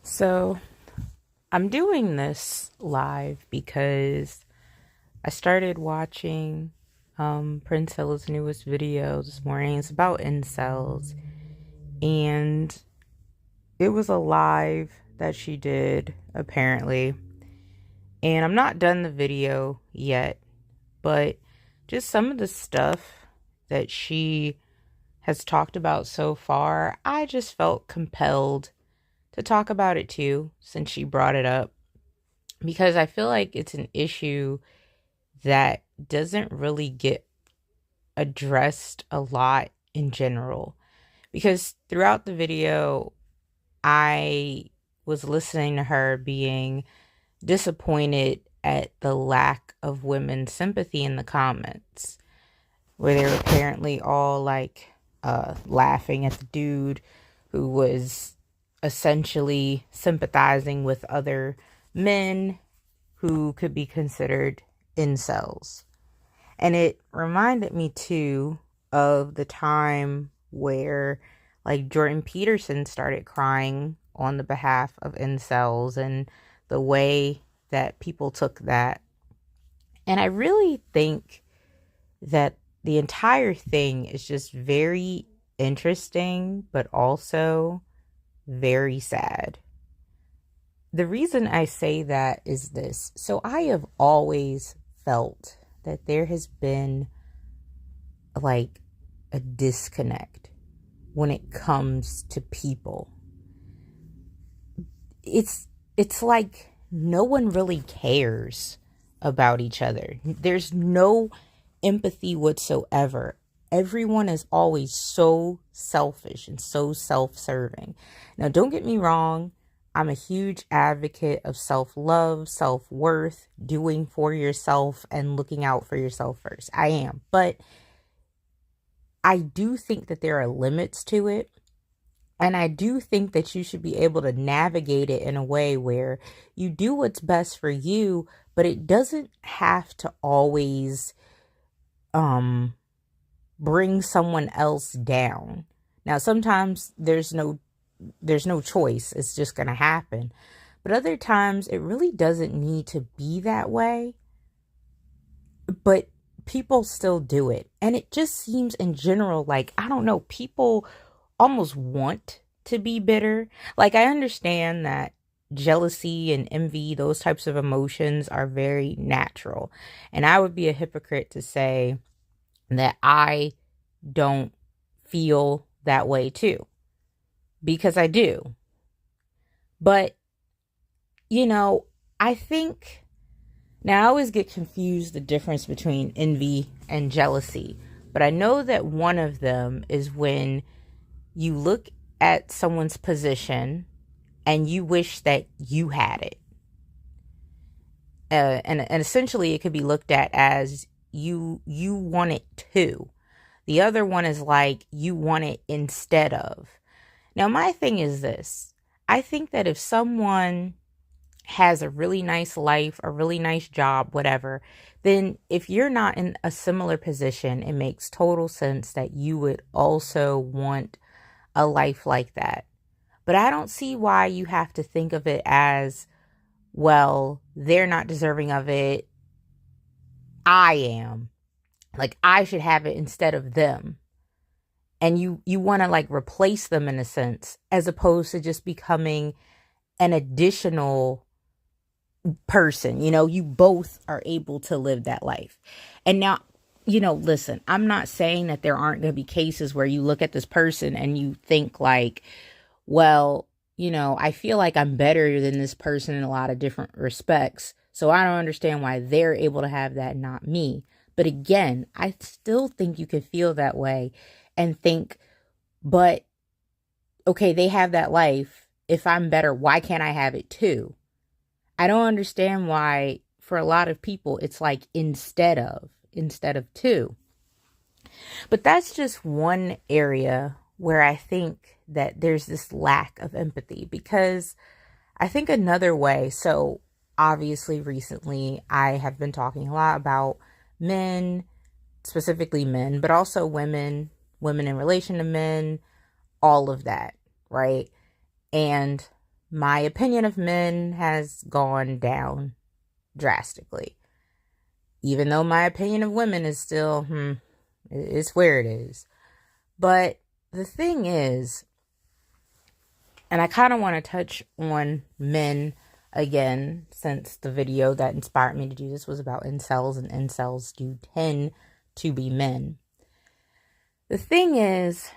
So I'm doing this live because I started watching Prince Hilla's newest video this morning. It's about incels, and it was a live that she did apparently. And I'm not done the video yet, but just some of the stuff that she has talked about so far, I just felt compelled to talk about it too, since she brought it up, because I feel like it's an issue that doesn't really get addressed a lot in general. Because throughout the video, I was listening to her being disappointed at the lack of women's sympathy in the comments, where they were apparently all like laughing at the dude who was essentially sympathizing with other men who could be considered incels. And it reminded me too of the time where like Jordan Peterson started crying on the behalf of incels and the way that people took that. And I really think that the entire thing is just very interesting, but also very sad. The reason I say that is this. So I have always felt that there has been like a disconnect when it comes to people. It's like no one really cares about each other. There's no empathy whatsoever. Everyone is always so selfish and so self-serving. Now, don't get me wrong. I'm a huge advocate of self-love, self-worth, doing for yourself and looking out for yourself first. I am. But I do think that there are limits to it. And I do think that you should be able to navigate it in a way where you do what's best for you, but it doesn't have to always bring someone else down. Now, sometimes there's no choice. It's just going to happen. But other times it really doesn't need to be that way. But people still do it. And it just seems in general like, I don't know, people almost want to be bitter. Like, I understand that jealousy and envy, those types of emotions are very natural. And I would be a hypocrite to say that I don't feel that way too, because I do. But, I think now I always get confused the difference between envy and jealousy. But I know that one of them is when you look at someone's position and you wish that you had it. And essentially it could be looked at as you want it too. The other one is like you want it instead of. Now, my thing is this. I think that if someone has a really nice life, a really nice job, whatever, then if you're not in a similar position, it makes total sense that you would also want a life like that. But I don't see why you have to think of it as, well, they're not deserving of it. I am. Like, I should have it instead of them. And you want to like replace them in a sense, as opposed to just becoming an additional person. You both are able to live that life. And now, listen, I'm not saying that there aren't going to be cases where you look at this person and you think like, well, I feel like I'm better than this person in a lot of different respects. So I don't understand why they're able to have that, not me. But again, I still think you could feel that way and think, but okay, they have that life. If I'm better, why can't I have it too? I don't understand why for a lot of people it's like instead of two. But that's just one area where I think that there's this lack of empathy, because I think another way, so obviously recently I have been talking a lot about men, specifically men, but also women in relation to men, all of that, right? And my opinion of men has gone down drastically. Even though my opinion of women is still, it's where it is. But the thing is, and I kind of want to touch on men again, since the video that inspired me to do this was about incels, and incels do tend to be men. The thing is,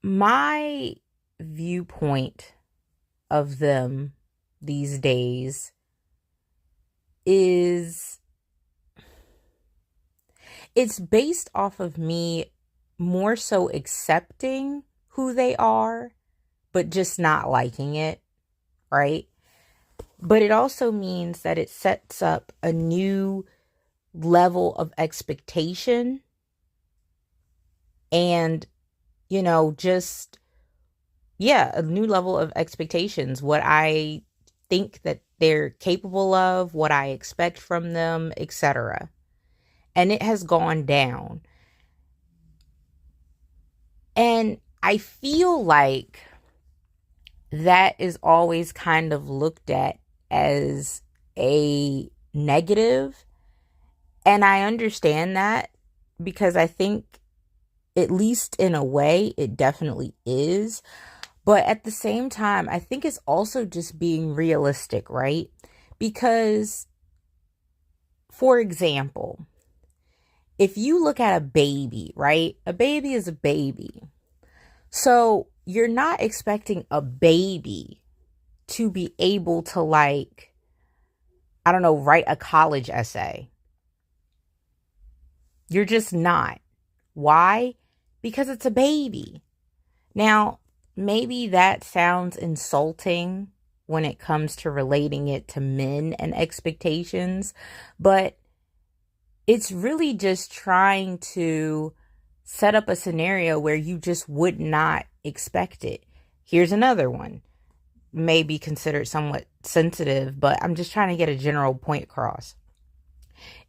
my viewpoint of them these days is, it's based off of me more so accepting who they are, but just not liking it, right? But it also means that it sets up a new level of expectation and, just, a new level of expectations. What I think that they're capable of, what I expect from them, etc. And it has gone down. And I feel like that is always kind of looked at as a negative. And I understand that, because I think, at least in a way, it definitely is. But at the same time, I think it's also just being realistic, right? Because, for example, if you look at a baby, right? A baby is a baby. So you're not expecting a baby to be able to, like, I don't know, write a college essay. You're just not. Why? Because it's a baby. Now, maybe that sounds insulting when it comes to relating it to men and expectations, but it's really just trying to set up a scenario where you just would not expect it. Here's another one. May be considered somewhat sensitive, but I'm just trying to get a general point across.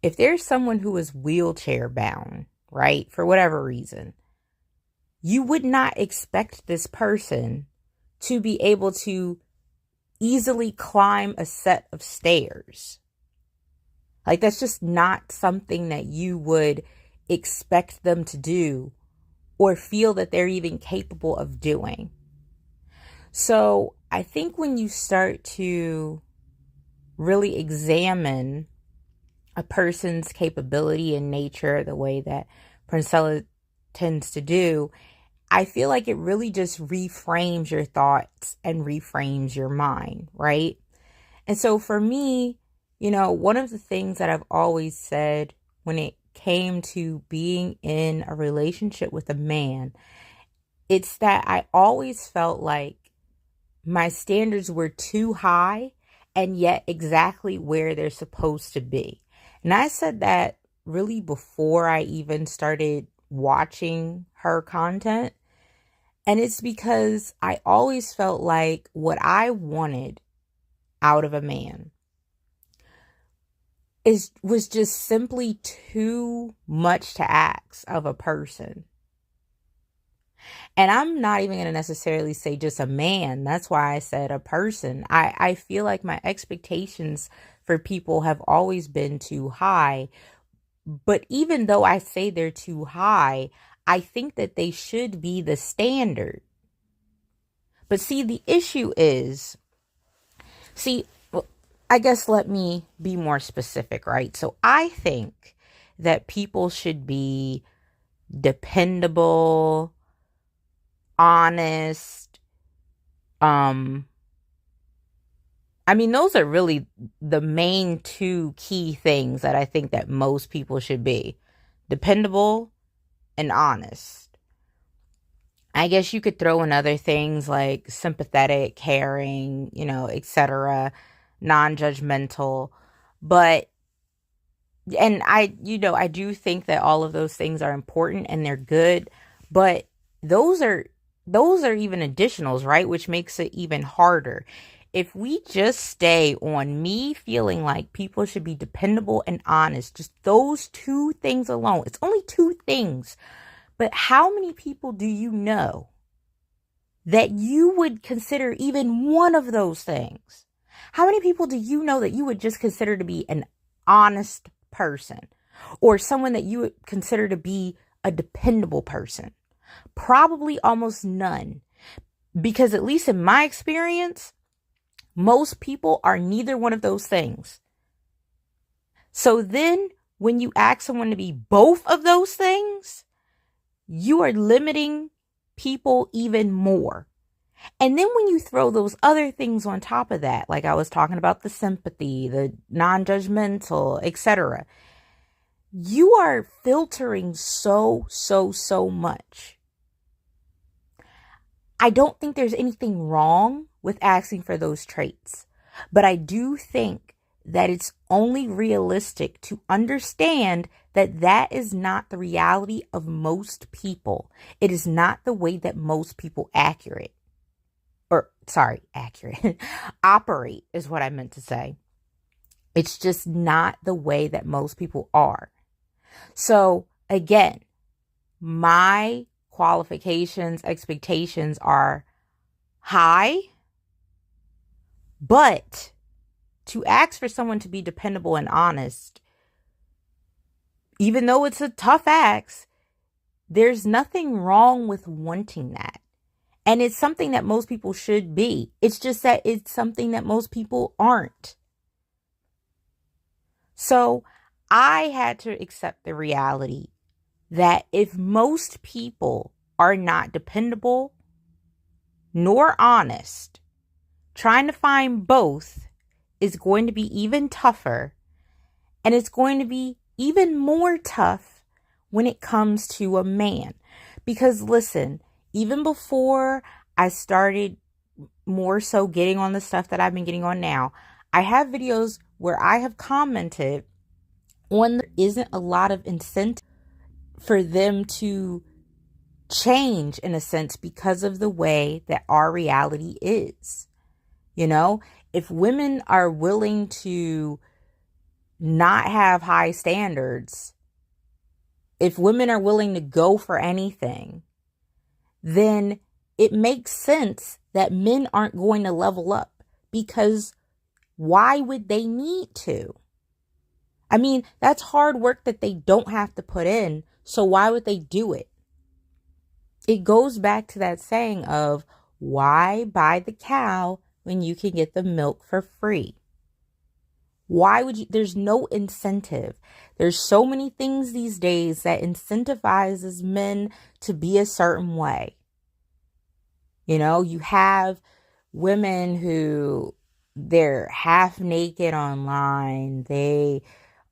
If there's someone who is wheelchair bound, right, for whatever reason, you would not expect this person to be able to easily climb a set of stairs. Like, that's just not something that you would expect them to do or feel that they're even capable of doing. So I think when you start to really examine a person's capability and nature the way that Princella tends to do, I feel like it really just reframes your thoughts and reframes your mind, right? And so for me, one of the things that I've always said when it came to being in a relationship with a man, it's that I always felt like my standards were too high and yet exactly where they're supposed to be. And I said that really before I even started watching her content. And it's because I always felt like what I wanted out of a man was just simply too much to ask of a person. And I'm not even going to necessarily say just a man. That's why I said a person. I feel like my expectations for people have always been too high. But even though I say they're too high, I think that they should be the standard. But see, the issue is, I guess let me be more specific, right? So I think that people should be dependable, honest. Those are really the main two key things that I think that most people should be: dependable and honest. I guess you could throw in other things like sympathetic, caring, etc., non-judgmental. But, and I do think that all of those things are important and they're good, but those are even additionals, right? Which makes it even harder. If we just stay on me feeling like people should be dependable and honest, just those two things alone, it's only two things. But how many people do you know that you would consider even one of those things? How many people do you know that you would just consider to be an honest person, or someone that you would consider to be a dependable person? Probably almost none. Because at least in my experience, most people are neither one of those things. So then when you ask someone to be both of those things, you are limiting people even more. And then when you throw those other things on top of that, like I was talking about, the sympathy, the non-judgmental, etc., you are filtering so much. I don't think there's anything wrong with asking for those traits, but I do think that it's only realistic to understand that that is not the reality of most people. It is not the way that most people operate is what I meant to say. It's just not the way that most people are. So again, my qualifications, expectations are high, but to ask for someone to be dependable and honest, even though it's a tough ask, there's nothing wrong with wanting that. And it's something that most people should be. It's just that it's something that most people aren't. So I had to accept the reality that if most people are not dependable nor honest, trying to find both is going to be even tougher, and it's going to be even more tough when it comes to a man. Because listen, even before I started more so getting on the stuff that I've been getting on now, I have videos where I have commented on there isn't a lot of incentive for them to change, in a sense, because of the way that our reality is. You know, if women are willing to not have high standards, if women are willing to go for anything, then it makes sense that men aren't going to level up, because why would they need to? I mean, that's hard work that they don't have to put in, so why would they do it? It goes back to that saying of, why buy the cow when you can get the milk for free? Why would you? There's no incentive. There's so many things these days that incentivizes men to be a certain way. You know, you have women who they're half naked online. They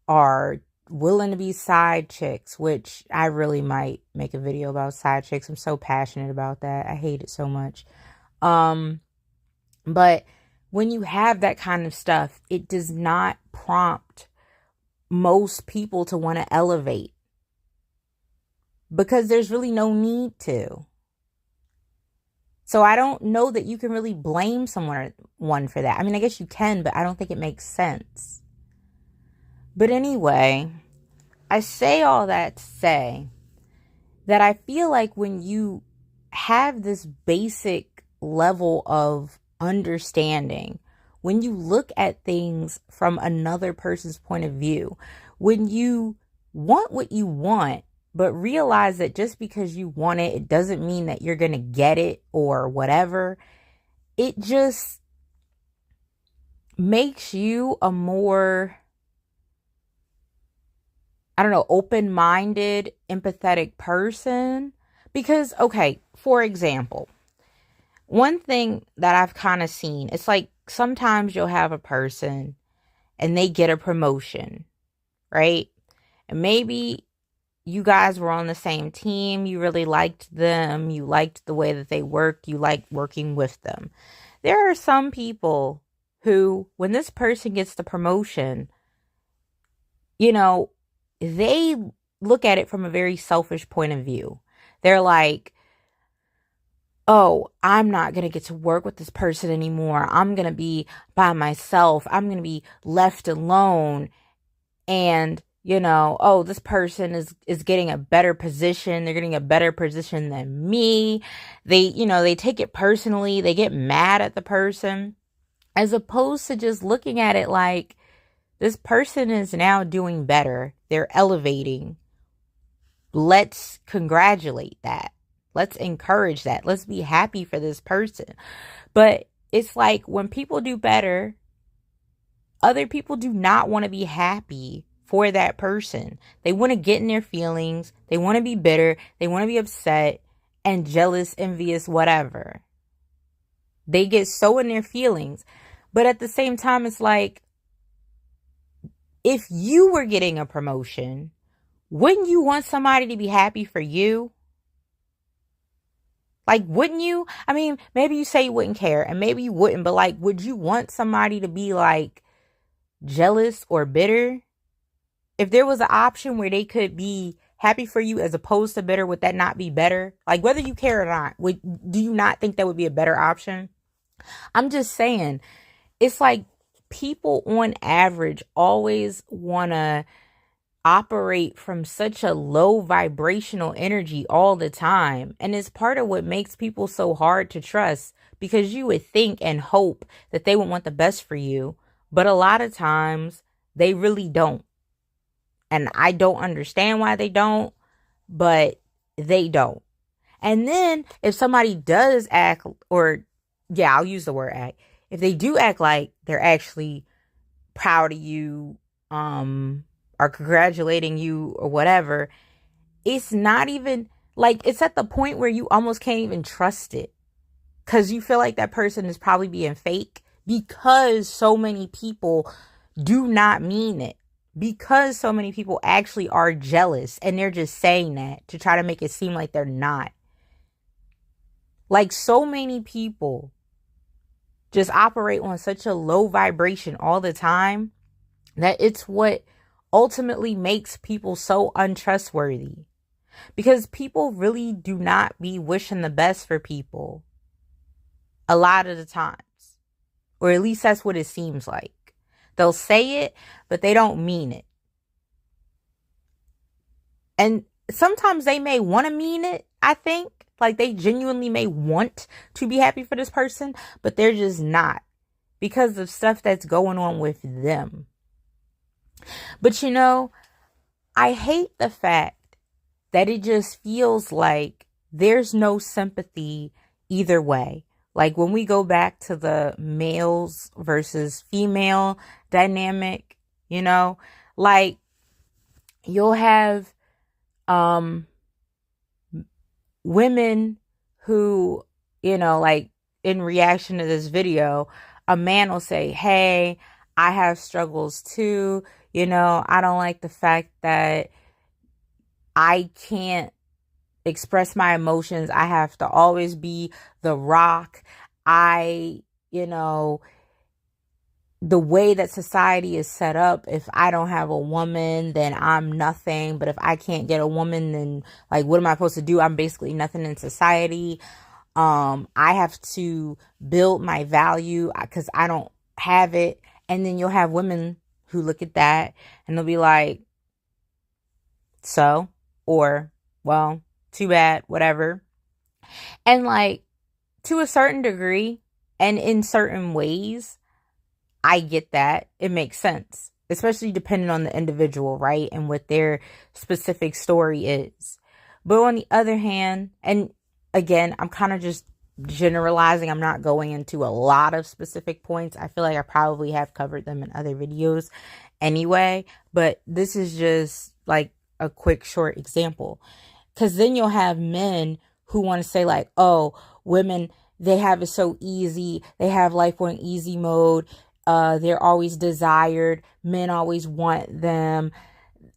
are willing to be side chicks, which I really might make a video about side chicks. I'm so passionate about that. I hate it so much. But when you have that kind of stuff, it does not prompt most people to want to elevate, because there's really no need to. So I don't know that you can really blame someone for that. I mean, I guess you can, but I don't think it makes sense. But anyway, I say all that to say that I feel like when you have this basic level of understanding, when you look at things from another person's point of view, when you want what you want, but realize that just because you want it, it doesn't mean that you're going to get it or whatever, it just makes you a more, I don't know, open-minded, empathetic person. Because, okay, for example, one thing that I've kind of seen, it's like sometimes you'll have a person and they get a promotion, right? And maybe you guys were on the same team. You really liked them. You liked the way that they worked. You liked working with them. There are some people who, when this person gets the promotion, you know, they look at it from a very selfish point of view. They're like, oh, I'm not going to get to work with this person anymore. I'm going to be by myself. I'm going to be left alone. And oh, this person is getting a better position. They're getting a better position than me. They take it personally. They get mad at the person, as opposed to just looking at it like this person is now doing better. They're elevating. Let's congratulate that. Let's encourage that. Let's be happy for this person. But it's like when people do better, other people do not want to be happy for that person. They want to get in their feelings. They want to be bitter. They want to be upset and jealous, envious, whatever. They get so in their feelings. But at the same time, it's like, if you were getting a promotion, wouldn't you want somebody to be happy for you? Like, wouldn't you? I mean, maybe you say you wouldn't care, and maybe you wouldn't, but like, would you want somebody to be like jealous or bitter? If there was an option where they could be happy for you as opposed to bitter, would that not be better? Like, whether you care or not, do you not think that would be a better option? I'm just saying, it's like people on average always want to operate from such a low vibrational energy all the time. And it's part of what makes people so hard to trust, because you would think and hope that they would want the best for you. But a lot of times they really don't. And I don't understand why they don't, but they don't. And then if somebody does act, or yeah, I'll use the word act. If they do act like they're actually proud of you, or congratulating you or whatever, it's not even like, it's at the point where you almost can't even trust it, because you feel like that person is probably being fake, because so many people do not mean it, because so many people actually are jealous and they're just saying that to try to make it seem like they're not. Like, so many people just operate on such a low vibration all the time that it's what ultimately makes people so untrustworthy, because people really do not be wishing the best for people a lot of the times, or at least that's what it seems like. They'll say it, but they don't mean it. And sometimes they may want to mean it, I think. Like, they genuinely may want to be happy for this person, but they're just not, because of stuff that's going on with them. But I hate the fact that it just feels like there's no sympathy either way. Like, when we go back to the males versus female dynamic, like, you'll have women who, like, in reaction to this video, a man will say, hey, I have struggles too. I don't like the fact that I can't express my emotions. I have to always be the rock. The way that society is set up, if I don't have a woman, then I'm nothing. But if I can't get a woman, then like, what am I supposed to do? I'm basically nothing in society. I have to build my value because I don't have it. And then you'll have women who look at that and they'll be like, so, or, well, too bad, whatever. And like, to a certain degree and in certain ways, I get that. It makes sense, especially depending on the individual, right? And what their specific story is. But on the other hand, and again, I'm kind of just generalizing. I'm not going into a lot of specific points. I feel like I probably have covered them in other videos anyway. But this is just like a quick, short example. Because then you'll have men who want to say like, oh, women, they have it so easy. They have life on easy mode. They're always desired. Men always want them.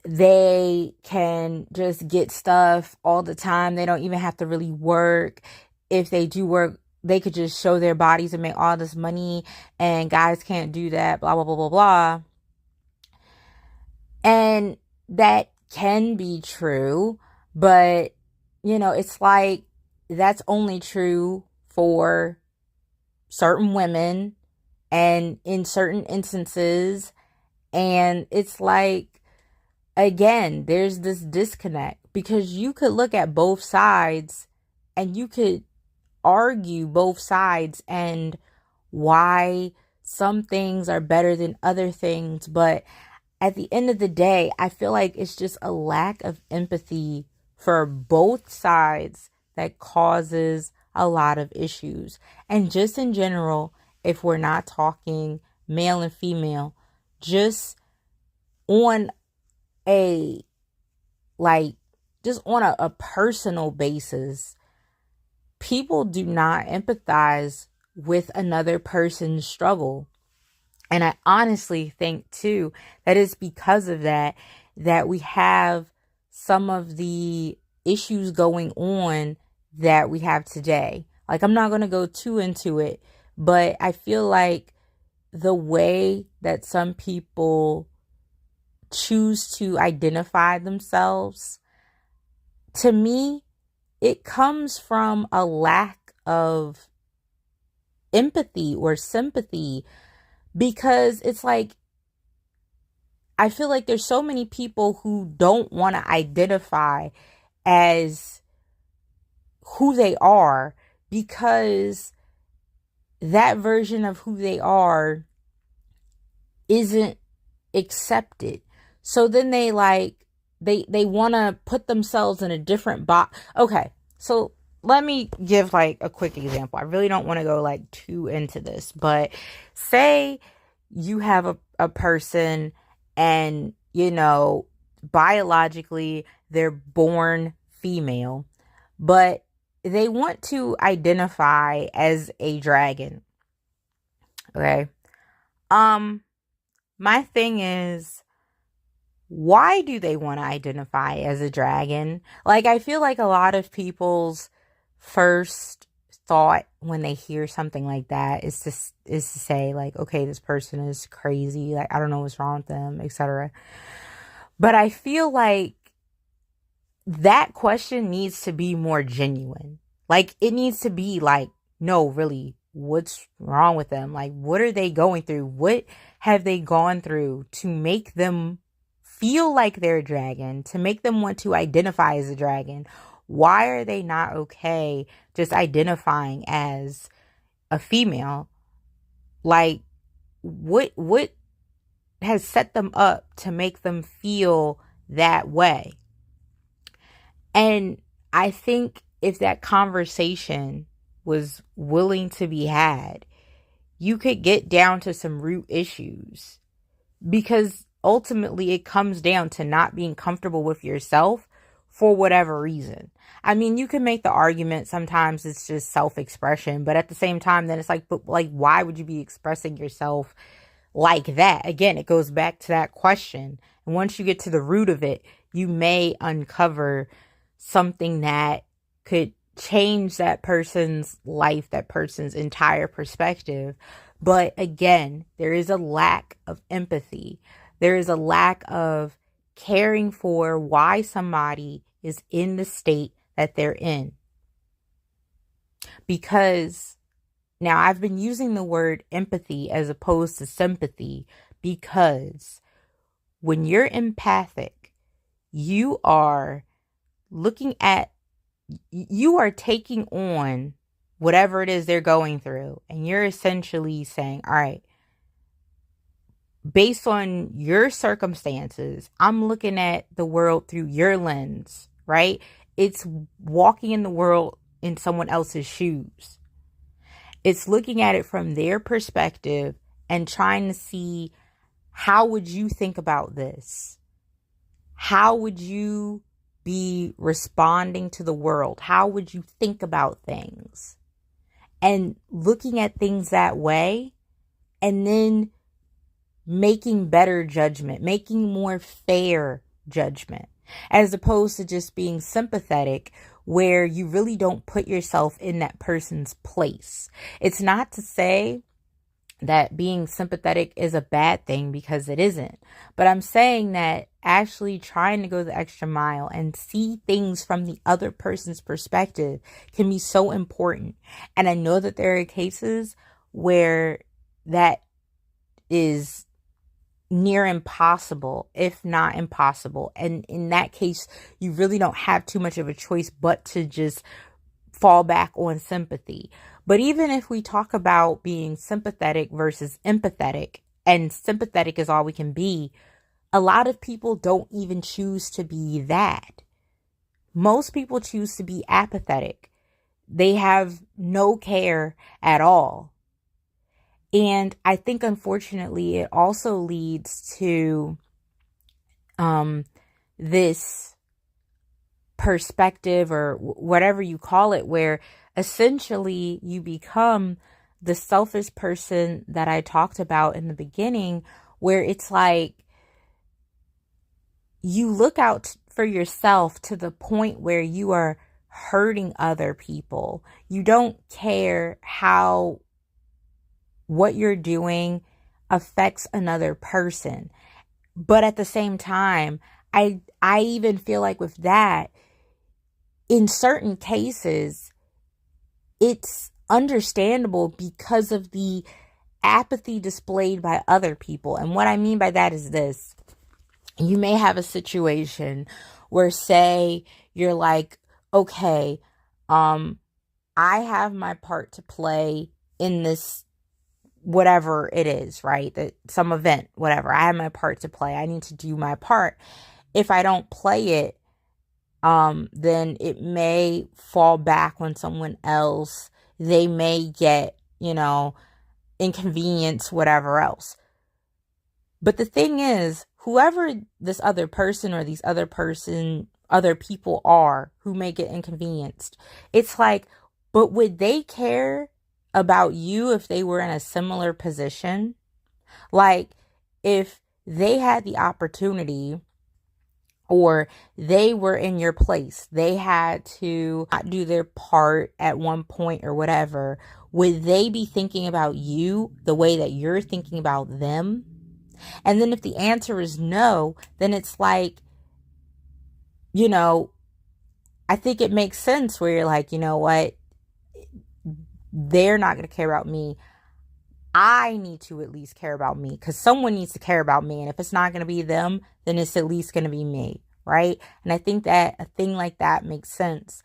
They can just get stuff all the time. They don't even have to really work. If they do work, they could just show their bodies and make all this money. And guys can't do that, blah, blah, blah, blah, blah. And that can be true. But, it's like, that's only true for certain women and in certain instances. And it's like, again, there's this disconnect because you could look at both sides and you could argue both sides and why some things are better than other things. But at the end of the day, I feel like it's just a lack of empathy for both sides that causes a lot of issues. And just in general, if we're not talking male and female, just on a like just on a personal basis, people do not empathize with another person's struggle. And I honestly think too that it's because of that that we have some of the issues going on that we have today. Like, I'm not going to go too into it, but I feel like the way that some people choose to identify themselves, to me, it comes from a lack of empathy or sympathy, because it's like, I feel like there's so many people who don't want to identify as who they are because that version of who they are isn't accepted. So then they want to put themselves in a different box. Okay, so let me give like a quick example. I really don't want to go like too into this, but say you have a person and, biologically they're born female, but they want to identify as a dragon. Okay. My thing is, why do they want to identify as a dragon? Like, I feel like a lot of people's first thought when they hear something like that is to say like, okay, this person is crazy. Like, I don't know what's wrong with them, etc. But I feel like that question needs to be more genuine. Like, it needs to be like, no, really, what's wrong with them? Like, what are they going through? What have they gone through to make them feel like they're a dragon, to make them want to identify as a dragon? Why are they not okay just identifying as a female? Like, what has set them up to make them feel that way? And I think if that conversation was willing to be had, you could get down to some root issues, because ultimately it comes down to not being comfortable with yourself for whatever reason. I mean, you can make the argument sometimes it's just self-expression, but at the same time, then it's like, but like, why would you be expressing yourself like that? Again, it goes back to that question. And once you get to the root of it, you may uncover something that could change that person's life, that person's entire perspective. But again, there is a lack of empathy. There is a lack of caring for why somebody is in the state that they're in. Because now I've been using the word empathy as opposed to sympathy, because when you're empathic, you are taking on whatever it is they're going through, and you're essentially saying, all right, based on your circumstances, I'm looking at the world through your lens, right? It's walking in the world in someone else's shoes. It's looking at it from their perspective and trying to see, how would you think about this? How would you be responding to the world? How would you think about things? And looking at things that way, and then making better judgment, making more fair judgment, as opposed to just being sympathetic, where you really don't put yourself in that person's place. It's not to say that being sympathetic is a bad thing, because it isn't. But I'm saying that actually trying to go the extra mile and see things from the other person's perspective can be so important. And I know that there are cases where that is, near impossible, if not impossible. And in that case, you really don't have too much of a choice but to just fall back on sympathy. But even if we talk about being sympathetic versus empathetic, and sympathetic is all we can be, a lot of people don't even choose to be that. Most people choose to be apathetic. They have no care at all. And I think, unfortunately, it also leads to this perspective, or whatever you call it, where essentially you become the selfish person that I talked about in the beginning, where it's like you look out for yourself to the point where you are hurting other people. You don't care how what you're doing affects another person. But at the same time, I even feel like with that, in certain cases, it's understandable because of the apathy displayed by other people. And what I mean by that is this. You may have a situation where, say, you're like, okay, I have my part to play in this, whatever it is, right? That some event, whatever. I have my part to play. I need to do my part. If I don't play it, then it may fall back on someone else. They may get, inconvenience, whatever else. But the thing is, whoever this other person or these other people are who may get inconvenienced, it's like, but would they care about you if they were in a similar position? Like, if they had the opportunity, or they were in your place, they had to not do their part at one point or whatever, would they be thinking about you the way that you're thinking about them? And then if the answer is no, then it's like, I think it makes sense where you're like, you know what? They're not going to care about me. I need to at least care about me, because someone needs to care about me. And if it's not going to be them, then it's at least going to be me, right? And I think that a thing like that makes sense,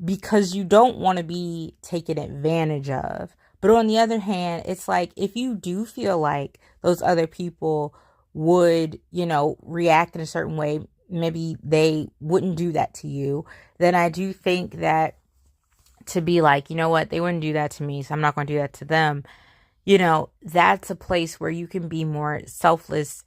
because you don't want to be taken advantage of. But on the other hand, it's like, if you do feel like those other people would, react in a certain way, maybe they wouldn't do that to you, then I do think that to be like, you know what, they wouldn't do that to me, so I'm not going to do that to them. That's a place where you can be more selfless.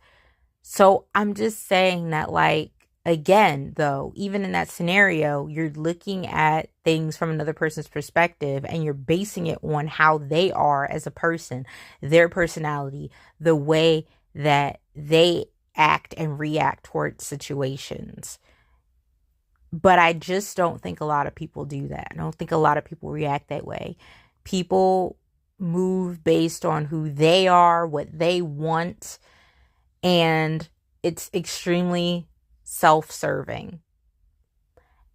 So I'm just saying that, like, again, though, even in that scenario, you're looking at things from another person's perspective, and you're basing it on how they are as a person, their personality, the way that they act and react towards situations. But I just don't think a lot of people do that. I don't think a lot of people react that way. People move based on who they are, what they want, and it's extremely self-serving.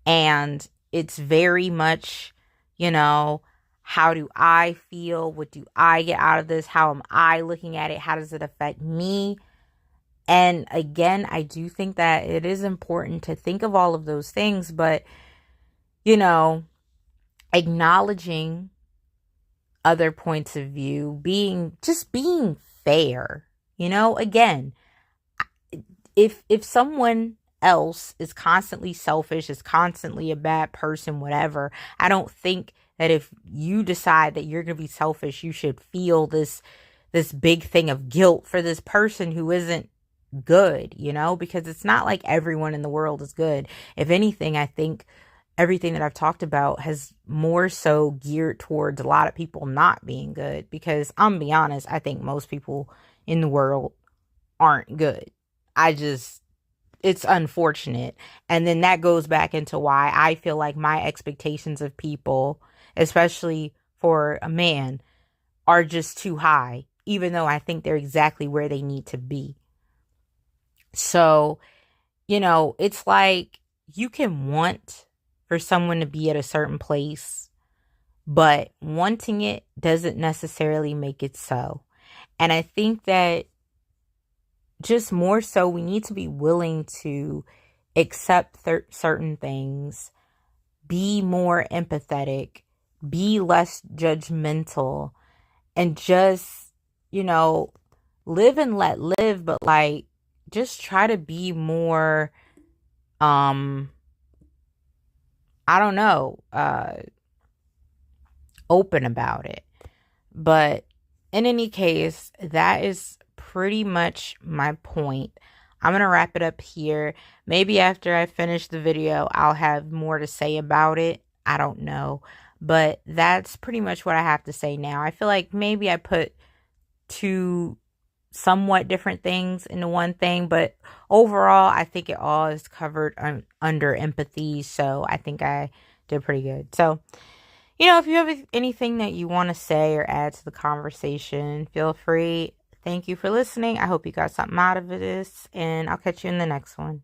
And it's very much, how do I feel? What do I get out of this? How am I looking at it? How does it affect me? And again, I do think that it is important to think of all of those things, but, acknowledging other points of view, being fair, again, if someone else is constantly selfish, is constantly a bad person, whatever, I don't think that if you decide that you're going to be selfish, you should feel this big thing of guilt for this person who isn't good, because it's not like everyone in the world is good. If anything, I think everything that I've talked about has more so geared towards a lot of people not being good, because I'm gonna be honest, I think most people in the world aren't good. It's unfortunate. And then that goes back into why I feel like my expectations of people, especially for a man, are just too high, even though I think they're exactly where they need to be. So, it's like you can want for someone to be at a certain place, but wanting it doesn't necessarily make it so. And I think that just more so, we need to be willing to accept certain things, be more empathetic, be less judgmental, and just, you know, live and let live, but like just try to be more, um, I don't know, open about it. But in any case, that is pretty much my point. I'm going to wrap it up here. Maybe after I finish the video, I'll have more to say about it. I don't know. But that's pretty much what I have to say now. I feel like maybe I put two somewhat different things into one thing, but overall, I think it all is covered under empathy. So I think I did pretty good. So, if you have anything that you want to say or add to the conversation, feel free. Thank you for listening. I hope you got something out of this, and I'll catch you in the next one.